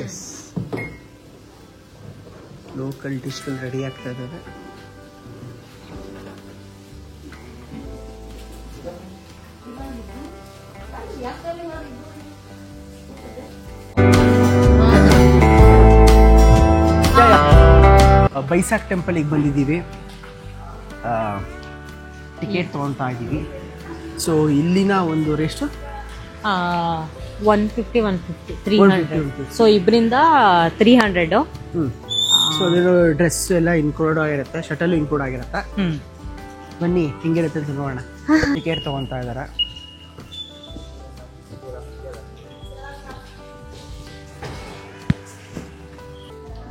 S local ಡಿಶ್ಗಳು ready ಆಗ್ತಾ ಇದ್ದಾವೆ. ಬೈಸಾಕ್ ಟೆಂಪಲಿಗೆ ಬಂದಿದ್ದೀವಿ. ಟಿಕೆಟ್ ತೊಗೊಳ್ತಾ ಇದ್ದೀವಿ. ಸೊ ಇಲ್ಲಿನ ಒಂದು ರೆಸ್ಟ್ 150 300. ಸೊ ಇಬ್ಬರಿಂದ 300. ಸೊ ಅದ್ರ ಡ್ರೆಸ್ ಎಲ್ಲ ಇನ್ಕ್ಲೂಡ್ ಆಗಿರುತ್ತೆ, ಶಟಲ್ ಇನ್ಕ್ಲೂಡ್ ಆಗಿರುತ್ತೆ. ಬನ್ನಿ ಹಿಂಗಿರುತ್ತೆ ಅಂತ ನೋಡೋಣ. ಟಿಕೆಟ್ ತೊಗೊಳ್ತಾ ಇದ್ದಾರೆ.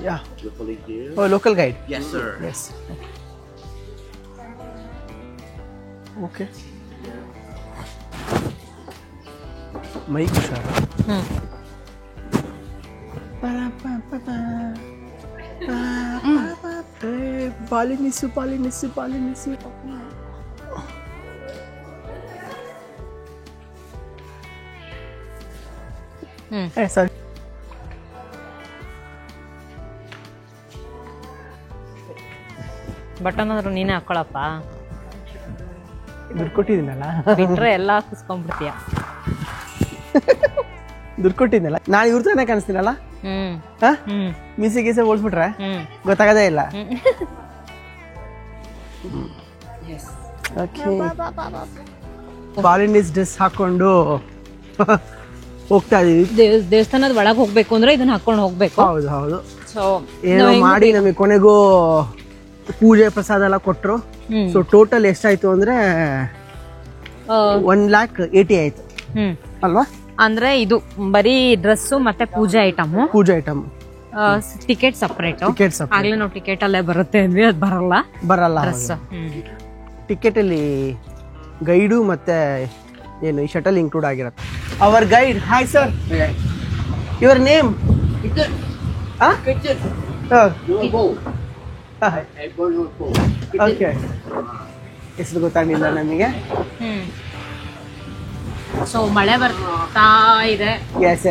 Yeah. Oh, local guide. Yes, sir. Yes. Okay. Mike sir. Palinisu. Sorry. Button ಆದ್ರೂ ನೀನೇ ಹಾಕೊಳಪ್ಪ. ದುಡ್ಡು ಕೊಟ್ಟಿದ್ದೀನಲ್ಲ, ಬಿಟ್ರೆ ಎಲ್ಲ ಹಾಕಿಸ್ಕೊಂಡ್ಬಿಡ್ತೀಯ. ದುಡ್ಡು ಕೊಟ್ಟಿದ್ದೀನಲ್ಲ, ನಾನು ಇವ್ರ ತಾನೇ ಕಾಣಿಸ್ತೀನಲ್ಲ. ಮೀಸೆ ಗೀಸೆ ಓಡಿಸ್ಬಿಟ್ರೆ ಗೊತ್ತಾಗದೇ ಇಲ್ಲ. ಬಾಲಿನೀಸ್ ಡ್ರೆಸ್ ಹಾಕೊಂಡು ಹೋಗ್ತಾ ಇದೀವಿ. ದೇವಸ್ಥಾನದ ಒಳಗೆ ಹೋಗ್ಬೇಕು ಅಂದ್ರೆ ಇದನ್ನ ಹಾಕೊಂಡು ಹೋಗ್ಬೇಕು. ಹೌದು. ಸೊ ಏನೋ ಮಾಡಿ ನಮಗೆ ಕೊನೆಗೂ ಪೂಜೆ ಪ್ರಸಾದ ಎಲ್ಲ ಕೊಟ್ರು. ಸೊ ಟೋಟಲ್ ಎಷ್ಟಾಯ್ತು ಅಂದ್ರೆ 1,80,000 ಆಯ್ತು ಅಲ್ವಾ? ಅಂದ್ರೆ ಇದು ಬರೀ ಡ್ರೆಸ್ ಮತ್ತೆ ಪೂಜೆ ಐಟಮ್. Ticket separate. ಆಗ್ಲೇ ನಾವು ಟಿಕೆಟ್ ಅಲ್ಲೇ ಬರುತ್ತೆ ಅಂದ್ವಿ, ಅದು ಬರಲ್ಲ. ಟಿಕೆಟ್ ಅಲ್ಲಿ ಗೈಡು ಮತ್ತೆ ಏನು ಈ ಶಟಲ್ ಇನ್ಕ್ಲೂಡ್ ಆಗಿರುತ್ತೆ. Our guide, hi sir, your name? Okay, ಹೆಸರು ಗೊತ್ತಾಗಿಲ್ಲ ನಮಗೆ. ಸೊ ಮಳೆ ಬರ್ತಾ ಇದೆ. ಎಸ್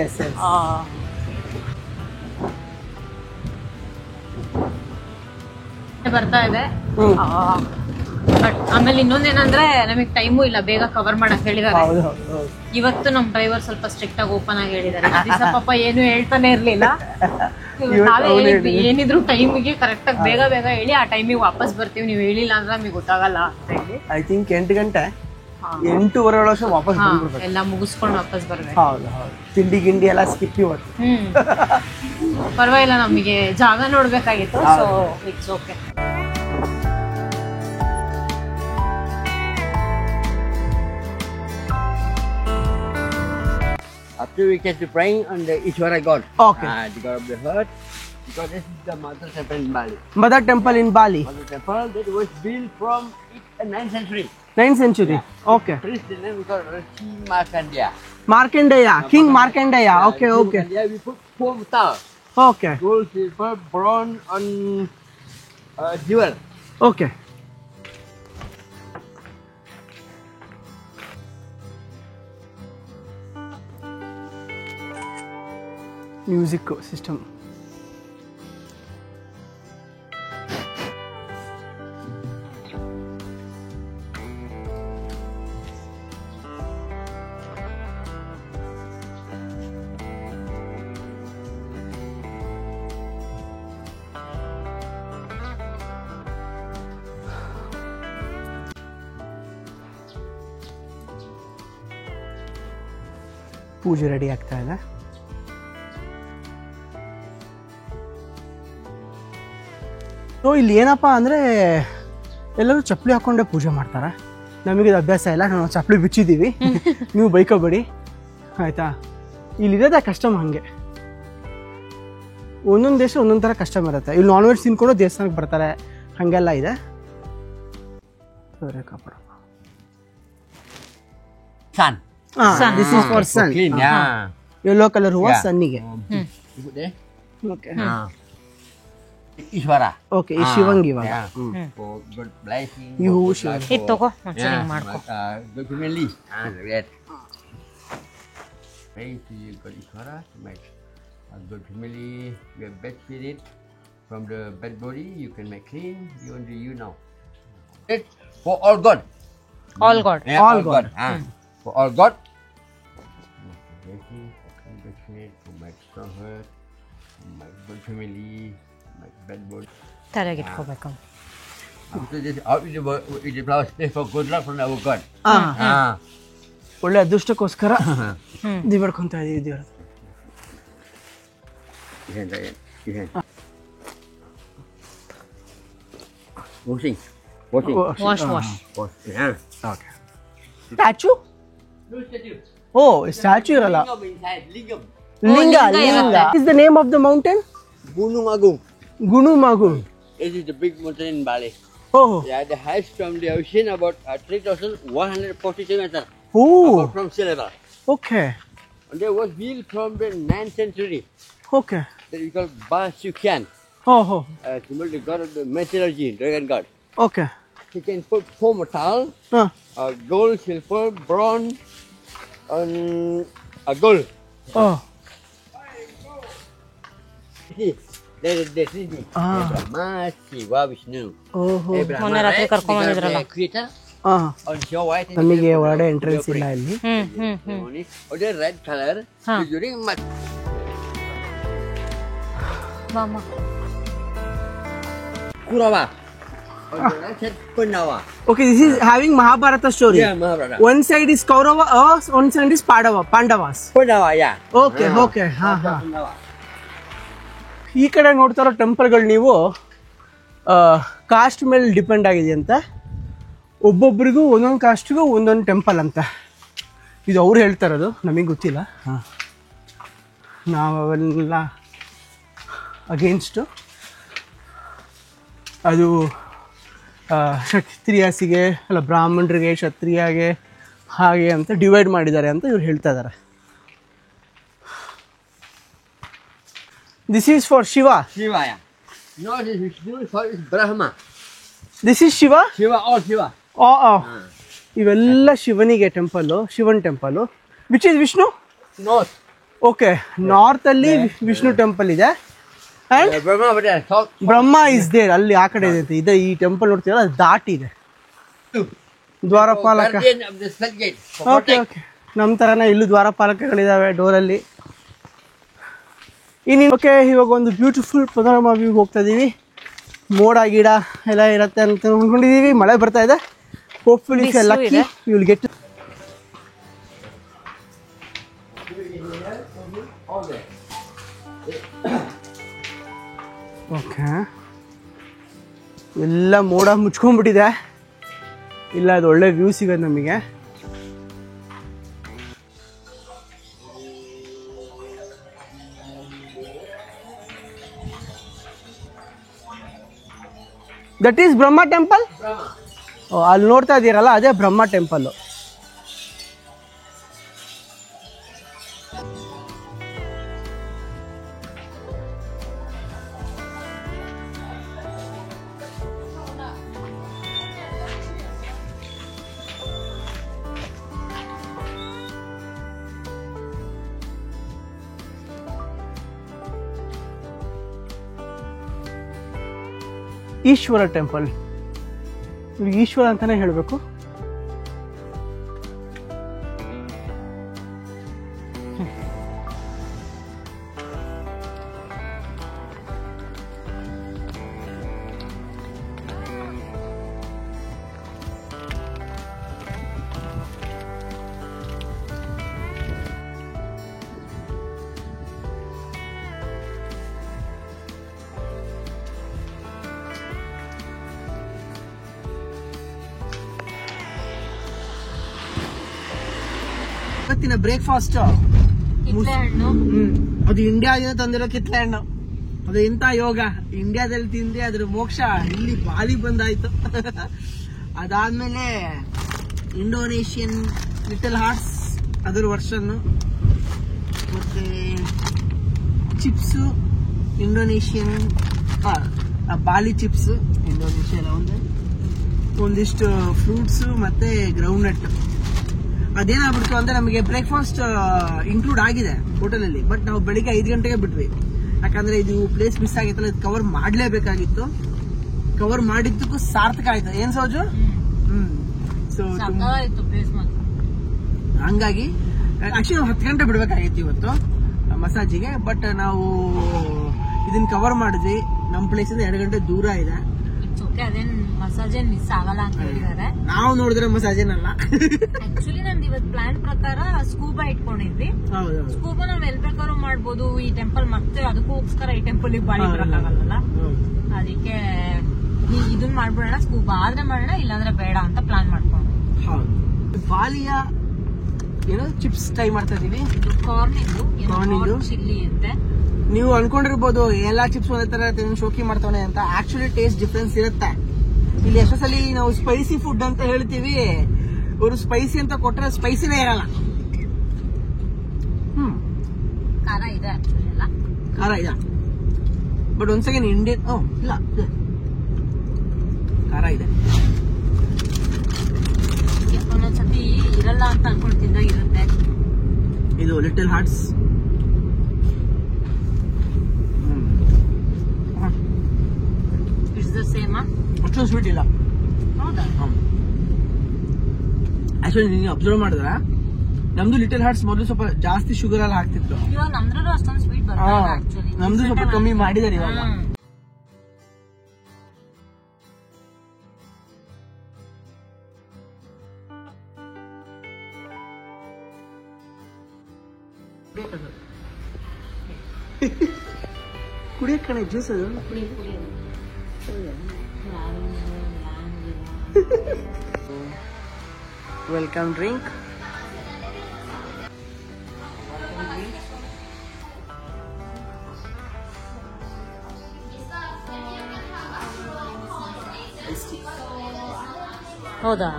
ಬರ್ತಾ ಇದೆ. ಬಟ್ ಆಮೇಲೆ ಇನ್ನೊಂದೇನಂದ್ರೆ ನಮಗೆ ಟೈಮು ಇಲ್ಲ, ಬೇಗ ಕವರ್ ಮಾಡಕ್ ಹೇಳಿದಾರೆ. ಇವತ್ತು ನಮ್ ಡ್ರೈವರ್ ಸ್ವಲ್ಪ ಸ್ಟ್ರಿಕ್ಟ್ ಆಗಿ ಓಪನ್ ಆಗಿ ಹೇಳಿದಾರೆ. ಪಾಪ ಏನು ಹೇಳ್ತಾನೆ ಇರ್ಲಿಲ್ಲ. ನಾವೇ ಹೇಳಿದ್ವಿ ಏನಿದ್ರು ಟೈಮಿಗೆ ಕರೆಕ್ಟ್ ಆಗಿ ಬೇಗ ಹೇಳಿ, ಆ ಟೈಮಿಗೆ ವಾಪಸ್ ಬರ್ತೀವಿ, ನೀವು ಹೇಳಿಲ್ಲ ಅಂದ್ರೆ ನಮಗೆ ಗೊತ್ತಾಗಲ್ಲ ಅಂತ ಹೇಳಿ. ಐ ಥಿಂಕ್ 8 ಗಂಟೆ 8:15 ವರ್ಷ ವಾಪಸ್ ಬಂದ್ಬಿಡ್ಬೇಕು. ಎಲ್ಲ ಮುಗಿಸ್ಕೊಂಡು ವಾಪಸ್ ಬರ್ಬೇಕು. ಹೌದು. ತಿಂಡಿ ಗಿಂಡಿ ಎಲ್ಲ ಸ್ಕಿಪ್ ಇವತ್ತು. ಪರವಾಗಿಲ್ಲ, ನಮಗೆ ಜಾಗ ನೋಡ್ಬೇಕಾಗಿತ್ತು. So it's okay. After we get to praying on the Ishwara God. Okay. The God of the heart. Because this is the Mother Temple in Bali. Mother Temple in Bali. Mother Temple that was built from 9th century. 9th century. Okay. Priest the name we call Rishi Markandeya. King Markandeya. Okay. Markandeya, we put 4 stars. Okay. Gold, silver, bronze, and jewel. Okay. Music system. ಪೂಜೆ ready ಆಗ್ತಾ ಇದೆ. So ಇಲ್ಲಿ ಏನಪ್ಪ ಅಂದರೆ ಎಲ್ಲರೂ ಚಪ್ಪಲಿ ಹಾಕ್ಕೊಂಡೆ ಪೂಜೆ ಮಾಡ್ತಾರೆ. ನಮಗೆ ಇದು ಅಭ್ಯಾಸ ಇಲ್ಲ, ನಾವು ಚಪ್ಪಲಿ ಬಿಚ್ಚಿದ್ದೀವಿ. ನೀವು ಬೈಕೋಬೇಡಿ ಆಯಿತಾ. ಇಲ್ಲಿರೋದ ಕಸ್ಟಮ್ ಹಾಗೆ, ಒಂದೊಂದು ದೇಶ ಒಂದೊಂದು ಥರ ಕಸ್ಟಮ್ ಇರುತ್ತೆ. ಇಲ್ಲಿ ನಾನ್ ವೆಜ್ ತಿನ್ಕೊಂಡು ದೇವಸ್ಥಾನಕ್ಕೆ ಬರ್ತಾರೆ, ಹಾಗೆಲ್ಲ ಇದೆ. Sun. This is for sun. Clean, yeah. Yellow color ಹೂವು ಸನ್ನಿಗೆ. You put there? Okay. Ishwara. Okay, ಈ ಶಿವಂಗಿ ಇವಾಗ. For good blessing. ಈ ಹೂವು ಶಿವ. ಇದು ತಗೋ, ಒಂಚೂರು ಹಿಂಗೆ ಮಾಡ್ಕೊ. Document list. Red. Right, so you got Ikara to make a good family. You have bed spirit from the bed body. You can make clean. You only you now. It for all God. All god. Yeah, All all God. God. For all God. Good spirit, for my strong heart, for my good family, my bed body. ತಲೆಗೆ ಇಟ್ಕೋಬೇಕು. After this, out with the flowers, pray for good luck from our God. ಒಳ್ಳೆ ಅದೃಷ್ಟಕ್ಕೋಸ್ಕರ ದಿವಡ್ಕೊಂತ ಇದೀವಿ ದೇವ್ರ. Washing. Wash. Yeah. Okay. Statue? Oh statue ಇರಲ್ಲ. Lingam. ಲಿಂಗ ಲಿಂಗ ಲಿಂಗ. ಇರುತ್ತೆ. Is the name of the mountain? Gunung Agung. ಗುಣುಮಾಗುಂ. This is the big mountain in Bali. Oh. Yeah, the highest from the ocean about 3,142 meters. Oh About from sea level. Okay And there was built from the 9th century. Okay. That we call Basukyan. ಓಹೋ Symbol the god of the mythology, dragon god. Okay. He can put 4 metal, ಹಾಂ gold, silver, bronze, and a gold. Oh See, there is the Trinity. Brahma, Shiva, Vishnu. ಓಹೋ ಮೊನ್ನೆ ರಾತ್ರಿ ಕರ್ಕೊಂಡ್ ಬಂದಿದ್ರಲ್ಲ. Creator. ಹಾಂ On your white. ನಮಗೆ ಒಳಗಡೆ entrance ಇಲ್ಲ ಇಲ್ಲಿ. Or the red color. Huh. During much. ಮಾಮ. Kurawa. On the right side, Pandava. Okay this is having Mahabharata story. Yeah, Mahabharata. One side is Kaurava, one side is Pandavas. Pandava, yeah. Okay okay. ಹಾಂ ಹಾಂ. Pandava. ಈ ಕಡೆ ನೋಡ್ತಾ ಇರೋ ಟೆಂಪಲ್ಗಳು ನೀವು cost ಮೇಲೆ depend ಆಗಿದೆ ಅಂತ. ಒಬ್ಬೊಬ್ರಿಗೂ ಒಂದೊಂದು ಕಾಸ್ಟ್ಗೂ ಒಂದೊಂದು ಟೆಂಪಲ್ ಅಂತ. ಇದು ಅವ್ರು ಹೇಳ್ತಾ ಇರೋದು, ನಮಗೆ ಗೊತ್ತಿಲ್ಲ. ಹಾಂ ನಾವು ಅವೆಲ್ಲ ಅಗೇನ್ಸ್ಟು. ಅದು ಕ್ಷತ್ರಿಯಾಸಿಗೆ ಅಲ್ಲ ಬ್ರಾಹ್ಮಣರಿಗೆ ಕ್ಷತ್ರಿಯಾಗೆ ಹಾಗೆ ಅಂತ ಡಿವೈಡ್ ಮಾಡಿದ್ದಾರೆ ಅಂತ ಇವ್ರು ಹೇಳ್ತಾ ಇದ್ದಾರೆ. This is for Shiva. Shiva, yeah. No, this is Vishnu, for is Brahma. This is Shiva. Shiva, all Shiva. ಇವೆಲ್ಲ ಶಿವನಿಗೆ ಟೆಂಪಲ್ಲು, ಶಿವನ್ temple. Which is Vishnu? North. Okay, north ಅಲ್ಲಿ ವಿಷ್ಣು ಟೆಂಪಲ್ ಇದೆ. And Brahma over there, south. Brahma is there, ಅಲ್ಲಿ ಆ ಕಡೆ ಇದೆ. ಇದೆ ಈ ಟೆಂಪಲ್ ನೋಡ್ತೀವಲ್ಲ, ಅದು ದಾಟಿದೆ. ದ್ವಾರಪಾಲಕ. Guardian of the sun gate. Okay okay. ನಮ್ಮ ಥರನೇ ಇಲ್ಲೂ ದ್ವಾರಪಾಲಕಗಳಿದ್ದಾವೆ ಡೋರಲ್ಲಿ. ಇನ್ನು ಓಕೆ, ಇವಾಗ ಒಂದು ಬ್ಯೂಟಿಫುಲ್ ಪನೋರಮಾ ವ್ಯೂಗೆ ಹೋಗ್ತಾ ಇದ್ದೀವಿ. ಮೋಡ ಗಿಡ ಎಲ್ಲ ಇರುತ್ತೆ ಅಂತ ಅಂದ್ಕೊಂಡಿದ್ದೀವಿ. ಮಳೆ ಬರ್ತಾ ಇದೆ. Hopefully lucky you will get. Okay, ಎಲ್ಲ ಮೋಡ ಮುಚ್ಕೊಂಡ್ಬಿಟ್ಟಿದೆ. ಇಲ್ಲ, ಅದು ಒಳ್ಳೆ ವ್ಯೂ ಸಿಗೋದು ನಮಗೆ. That is Brahma temple. ಅಲ್ಲಿ ನೋಡ್ತಾ ಇದ್ದೀರಲ್ಲ, ಅದೇ ಬ್ರಹ್ಮ ಟೆಂಪಲ್ಲು. ಈಶ್ವರ ಟೆಂಪಲ್. ಈಶ್ವರ ಅಂತಾನೆ ಹೇಳಬೇಕು. ಇವತ್ತಿನ ಬ್ರೇಕ್ಫಾಸ್ಟ್ ಅದು ಇಂಡಿಯಾದಿಂದ ತಂದಿರೋ ಕಿತ್ಲೆ ಹಣ್ಣು. ಅದು ಎಂತ ಯೋಗ, ಇಂಡಿಯಾದಲ್ಲಿ ತಿಂದ್ರೆ ಅದ್ರ ಮೋಕ್ಷ ಇಲ್ಲಿ ಬಾಲಿ ಬಂದಾಯ್ತು. ಅದಾದ್ಮೇಲೆ ಇಂಡೋನೇಷಿಯನ್ ಲಿಟಲ್ ಹಾರ್ಟ್ಸ್, ಅದರ ವರ್ಷನ್ನು, ಮತ್ತೆ ಚಿಪ್ಸು ಇಂಡೋನೇಷಿಯನ್, ಬಾಲಿ ಚಿಪ್ಸ್ ಇಂಡೋನೇಷಿಯಾ, ಒಂದಿಷ್ಟು ಫ್ರೂಟ್ಸು ಮತ್ತೆ ಗ್ರೌಂಡ್ ನಟ್. ಅದೇನಾಗ್ಬಿಡ್ತು ಅಂದ್ರೆ ನಮಗೆ ಬ್ರೇಕ್ಫಾಸ್ಟ್ ಇನ್ಕ್ಲೂಡ್ ಆಗಿದೆ ಹೋಟೆಲಲ್ಲಿ, ಬಟ್ ನಾವು ಬೆಳಿಗ್ಗೆ 5 ಗಂಟೆಗೆ ಬಿಟ್ವಿ. ಯಾಕಂದ್ರೆ ಇದು ಪ್ಲೇಸ್ ಮಿಸ್ ಆಗಿತ್ತಲ್ಲ, ಇದು ಕವರ್ ಮಾಡ್ಲೇಬೇಕಾಗಿತ್ತು. ಕವರ್ ಮಾಡಿದ್ದಕ್ಕೂ ಸಾರ್ಥಕ ಆಯ್ತು. ಏನ್ ಸೋಜು? ಸೊ ಹಂಗಾಗಿ ಆಕ್ಚುಲಿ ನಾವು 10 ಗಂಟೆ ಬಿಡ್ಬೇಕಾಗಿತ್ತು ಇವತ್ತು ಮಸಾಜಿಗೆ, ಬಟ್ ನಾವು ಇದನ್ನ ಕವರ್ ಮಾಡಿದ್ವಿ. ನಮ್ಮ ಪ್ಲೇಸ್ ಇಂದ 2 ಗಂಟೆ ದೂರ ಇದೆ. ಮಸಾಜ್ ಏನ್ ಮಿಸ್ ಆಗಲ್ಲ ಅಂತ ಹೇಳಿದಾರೆ. ನಾವು ನೋಡಿದ್ರೆ ಮಸಾಜ್ ಏನಲ್ಲ. ಆಕ್ಚುಲಿ ನಮ್ದು ಇವತ್ತು ಪ್ಲಾನ್ ಪ್ರಕಾರ ಸ್ಕೂಬಾ ಇಟ್ಕೊಂಡಿದ್ವಿ. ಸ್ಕೂಬಾ ನಾವ್ ಎಲ್ ಬೇಕಾದ್ರೂ ಮಾಡ್ಬೋದು. ಈ ಟೆಂಪಲ್ ಮತ್ತೆ ಅದಕ್ಕೋಸ್ಕರ ಈ ಟೆಂಪಲ್ ಬಾಡಿ ಬರಕ್ಕಾಗಲ್ಲ, ಅದಕ್ಕೆ ಇದನ್ನ ಮಾಡ್ಬಿಡೋಣ. ಸ್ಕೂಬಾ ಆದ್ರೆ ಮಾಡೋಣ, ಇಲ್ಲಾಂದ್ರೆ ಬೇಡ ಅಂತ ಪ್ಲಾನ್ ಮಾಡ್ಕೊಂಡು. ಬಾಲಿಯ ಏನೋ ಚಿಪ್ಸ್ ಟ್ರೈ ಮಾಡ್ತಾ ಇದೀವಿ. ಕಾರ್ನಿಂದು ಚಿಲ್ಲಿ ಅಂತೆ. ನೀವು ಅನ್ಕೊಂಡಿರ್ಬೋದು ಎಲ್ಲಾ ಚಿಪ್ಸ್ ಒಂದೇ ತರ ಶೋಕಿ ಮಾಡ್ತಾನೆ ಅಂತ. ಆಕ್ಚುಲಿ ಟೇಸ್ಟ್ ಡಿಫ್ರೆನ್ಸ್ ಇರುತ್ತೆ. ಇಲ್ಲಿ ಎಷ್ಟೋ ಸಲ ನಾವು ಸ್ಪೈಸಿ ಫುಡ್ ಅಂತ ಹೇಳ್ತೀವಿ, ಅವರು ಸ್ಪೈಸಿ ಅಂತ ಕೊಟ್ರೆ ಸ್ಪೈಸಿನೇ ಇರಲ್ಲ. ಖಾರ ಇದೆ ಆಕ್ಚುಲಿ ಎಲ್ಲ, ಖಾರ ಇದೆ. ಬಟ್ ಒಂದ್ ಸೆಕೆಂಡ್ ಇಂಡಿಯನ್ ಇಲ್ಲ ಖಾರ ಇದೆ. ಒಂದೊಂದ್ಸತಿ ಇರಲ್ಲ ಅಂತ ಅನ್ಕೊಳ್ತಿದ್ದ ಇರುತ್ತೆ. ಇದು little hearts. It's the same. ಅಷ್ಟೊಂದು ಸ್ವೀಟ್ ಇಲ್ಲ. ಹೌದಾ? ಆಕ್ಚುಲಿ ನೀವು ಅಬ್ಸರ್ವ್ ಮಾಡಿದ್ರ ನಮ್ದು ಲಿಟಲ್ ಹಾರ್ಟ್ಸ್ ಮೊದಲು ಸ್ವಲ್ಪ ಜಾಸ್ತಿ ಶುಗರ್ ಎಲ್ಲ ಹಾಕ್ತಿತ್ತು. ಇವಾಗ ನಮ್ದ್ರೂ ಅಷ್ಟೊಂದು ಸ್ವೀಟ್ ಬರಲ್ಲ ಆಕ್ಚುಲಿ. ನಮ್ದು ಸ್ವಲ್ಪ ಕಮ್ಮಿ ಮಾಡಿದಾರೆ ಇವಾಗ. ಕುಡಿಯಕ್ ಕಣೆ ಜ್ಯೂಸ್ ಅದು. Welcome drink. ಹೌದಾ?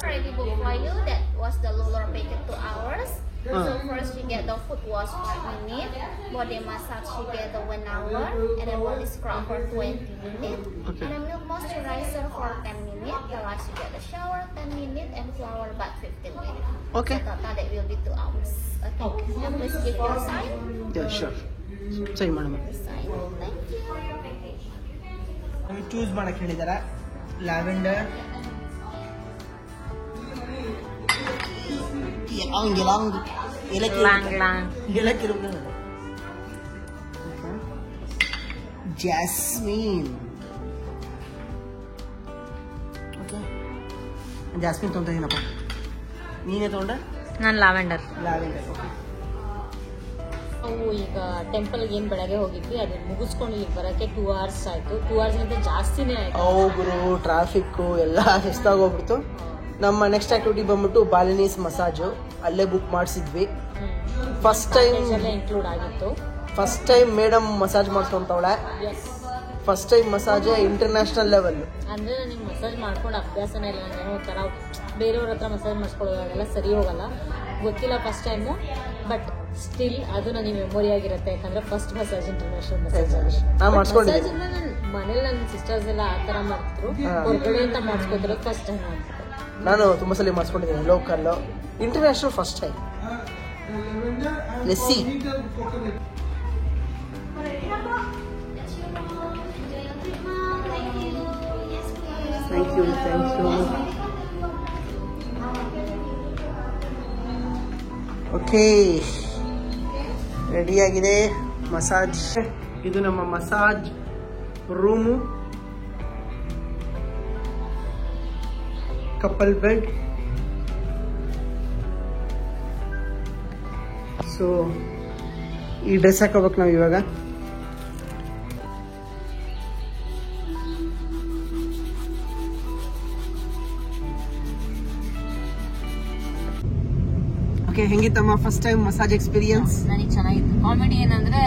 Already booked for you. That was the lower packet 2 hours. So first you get the foot wash 5 minutes, body massage you get the 1 hour, and then body scrub for 20 minutes, and then milk moisturizer for 10 minutes. The last you get the shower 10 minutes and flower bath 15 minutes. Okay. So total that will be 2 hours. Okay. So please give your sign. Yeah, sure. ಸರಿ ಮಾಡಮ್ಮ. Sign. Thank you. Choose ಮಾಡಕ್ ಹೇಳಿದಾರೆ. Lavender, jasmine. Jasmine ತೊಗೊಂತ ಇದೀನಪ್ಪ. ನೀನೇ ತಗೊಂಡ? ನಾನು lavender. Lavender. ನಾವು ಈಗ ಟೆಂಪಲ್ಗೆ ಏನ್ ಬೆಳಗ್ಗೆ ಹೋಗಿದ್ವಿ, ಅದನ್ನ ಮುಗಿಸ್ಕೊಂಡು ಇಲ್ಲಿ ಬರಕ್ಕೆ 2 hours ಆಯ್ತು. 2 hours ಗಿಂತ ಜಾಸ್ತಿನೇ ಆಯ್ತು. ಗುರು ಟ್ರಾಫಿಕ್ ಎಲ್ಲ ಎಷ್ಟಾಗೋಗ್ಬಿಡ್ತು. ನಮ್ಮ ನೆಕ್ಸ್ಟ್ ಆಕ್ಟಿವಿಟಿ ಬಂದ್ಬಿಟ್ಟು ಬಾಲಿನೀಸ್ ಮಸಾಜು. ಅಲ್ಲೇ ಬುಕ್ ಮಾಡಿಸಿದ್ವಿ. ಫಸ್ಟ್ ಟೈಮ್ ಇನ್ಕ್ಲೂಡ್ ಆಗಿತ್ತು. ಫಸ್ಟ್ ಟೈಮ್ ಮೇಡಮ್ ಮಸಾಜ್ ಮಾಡ್ಕೊಂತವಳೆ. First time massage international level. ಅಂದ್ರೆ ನನಗೆ ಮಸಾಜ್ ಮಾಡ್ಕೊಂಡು ಅಭ್ಯಾಸನೇ ಇಲ್ಲ. ನಾನು ಏನೋ ಒಂಥರ ಬೇರೆಯವ್ರ ಹತ್ರ ಮಸಾಜ್ ಮಾಡಿಸ್ಕೊಳ್ಳೋದಾಗೆಲ್ಲ ಸರಿ ಹೋಗಲ್ಲ, ಗೊತ್ತಿಲ್ಲ ಫಸ್ಟ್ ಟೈಮು. ಬಟ್ ಸ್ಟಿಲ್ ಅದು ನನಗೆ ಮೆಮೊರಿ ಆಗಿರುತ್ತೆ, ಯಾಕಂದ್ರೆ first massage international massage. Massage ನನ್ನ ಮನೇಲಿ ನನ್ನ ಸಿಸ್ಟರ್ಸ್ ಎಲ್ಲ ಆ ತರ ಮಾಡ್ತಿದ್ರು, ಹೊರಗಡೆ ಅಂತ ಮಾಡಿಸ್ಕೊತಿರೋದು ಫಸ್ಟ್ ಟೈಮ್ ಮಾಡ್ತಾರೆ. ನಾನು ತುಂಬಾ ಸಲ ಮಾಡಿಸ್ಕೊಂಡಿದ್ದೀನಿ ಲೋಕಲ್. International first time. ಲೆಸ್ಸಿ. Thank you. ಓಕೆ, ರೆಡಿಯಾಗಿದೆ ಮಸಾಜ್. ಇದು ನಮ್ಮ massage room. Couple bed. So ಈ ಡ್ರೆಸ್ ಹಾಕೋಬೇಕು ನಾವು ಇವಾಗ. ಓಕೆ, ಹೆಂಗಿತ್ತಮ್ಮ ಫಸ್ಟ್ ಟೈಮ್ ಮಸಾಜ್ ಎಕ್ಸ್ಪೀರಿಯನ್ಸ್? ನನಗೆ ಚೆನ್ನಾಗಿತ್ತು. ಕಾಮಿಡಿ ಏನಂದ್ರೆ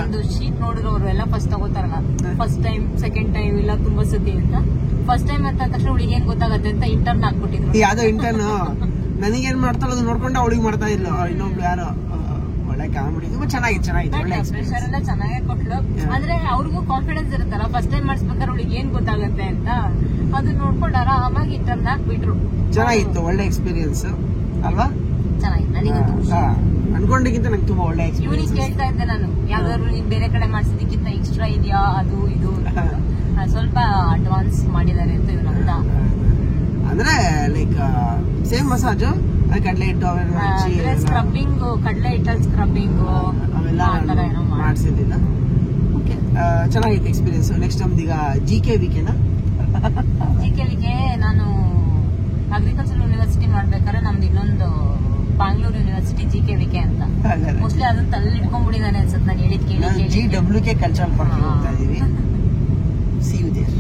ಒಂದು ಶೀಟ್ ನೋಡಿರೋರು ಎಲ್ಲ ಫಸ್ಟ್ ತಗೋತಾರಲ್ಲ, ಫಸ್ಟ್ ಟೈಮ್, ಸೆಕೆಂಡ್ ಟೈಮ್ ಇಲ್ಲ ತುಂಬಾ ಸತಿ ಅಂತ. ಫಸ್ಟ್ ಟೈಮ್ ಅಂತ ತಕ್ಷಣ ಹುಡುಗಿ ಏನ್ ಗೊತ್ತಾಗತ್ತೆ ಅಂತ ಇಂಟರ್ನ್ ಹಾಕ್ಬಿಟ್ಟಿದ್ರು. ಯಾವ್ದೋ ಇಂಟರ್ನ್ ನನಗೇನ್ ಮಾಡ್ತಾಳ ಅದು ನೋಡ್ಕೊಂಡು ಅವಳಿಗೆ ಮಾಡ್ತಾ ಇದ್ಲು. ಇನ್ನೊಬ್ಳು ಯಾರೋ ಒಳ್ಳೆ ಕಾಮಿಡಿ. ಚೆನ್ನಾಗಿತ್ತು. ಪ್ರೆಷರ್ ಎಲ್ಲ ಚೆನ್ನಾಗೇ ಕೊಟ್ಲು. ಅಂದ್ರೆ ಅವ್ರಿಗೂ ಕಾನ್ಫಿಡೆನ್ಸ್ ಇರುತ್ತಲ್ಲ, ಫಸ್ಟ್ ಟೈಮ್ ಮಾಡಿಸ್ಬೇಕಾದ್ರೆ ಅವಳಿಗೆ ಏನ್ ಗೊತ್ತಾಗತ್ತೆ ಅಂತ. ಅದನ್ನ ನೋಡ್ಕೊಂಡು ಆರಾಮಾಗಿ ಟರ್ನ್ ಹಾಕ್ಬಿಟ್ರು. ಚೆನ್ನಾಗಿತ್ತು, ಒಳ್ಳೆ ಎಕ್ಸ್ಪೀರಿಯನ್ಸ್ ಅಲ್ವಾ? ಚೆನ್ನಾಗಿತ್ತು ನನಗಂತೂ. ಅನ್ಕೊಂಡಿಗಿಂತ ನಂಗೆ ತುಂಬಾ ಒಳ್ಳೆ ಇವ್ನಿಗೆ ಎಕ್ಸ್ಪೀರಿಯನ್ಸ್. ಕೇಳ್ತಾ ಇದ್ದೆ ನಾನು, ಯಾವ್ದಾದ್ರು ನೀನ್ ಬೇರೆ ಕಡೆ ಮಾಡ್ಸಿದಕ್ಕಿಂತ ಎಕ್ಸ್ಟ್ರಾ ಇದೆಯಾ ಅದು ಇದು ಸ್ವಲ್ಪ ಅಡ್ವಾನ್ಸ್ ಮಾಡಿದ್ದಾರೆ ಅಂತ ಇವ್ರು ಅಂದ. ಅಂದ್ರೆ ಲೈಕ್ ಸೇಮ್ ಮಸಾಜು, ಕಡಲೆ ಹಿಟ್ಟು ಅವೆಲ್ಲ ಹಚ್ಚಿ ಸ್ಕ್ರಬ್ಬಿಂಗ್, ಕಡಲೆ ಹಿಟ್ಟಲ್ಲಿ ಸ್ಕ್ರಬ್ಬಿಂಗ್ ಅವೆಲ್ಲ ಆ ತರ ಏನೋ ಮಾಡಿಸಿದ್ದಿಲ್ಲ. ಓಕೆ, ಚೆನ್ನಾಗಿತ್ತು ಎಕ್ಸ್ಪೀರಿಯನ್ಸ್. ನೆಕ್ಸ್ಟ್ ನಮ್ದು ಈಗ GKVK ಜಿಕೆವಿಗೆ ನಾನು ಅಗ್ರಿಕಲ್ಚರ್ ಯೂನಿವರ್ಸಿಟಿ ಮಾಡ್ಬೇಕಾದ್ರೆ ನಮ್ದು ಇನ್ನೊಂದು ಬ್ಯಾಂಗ್ಳೂರ್ ಯೂನಿವರ್ಸಿಟಿ GKVK ಅಂತ. ಮೋಸ್ಟ್ಲಿ ಅದನ್ನ ತಲೆ ಇಟ್ಕೊಂಡ್ಬಿಟ್ಟಿದ್ದಾನೆ ಅನ್ಸುತ್ತೆ ನಾನು ಹೇಳಿದ್ ಕೇಳಿ ಕೇಳಿ. GWK ಕಲ್ಚರಲ್ ಪಾರ್ಕ್ ಹೋಗ್ತಾ ಇದೀವಿ. See you there.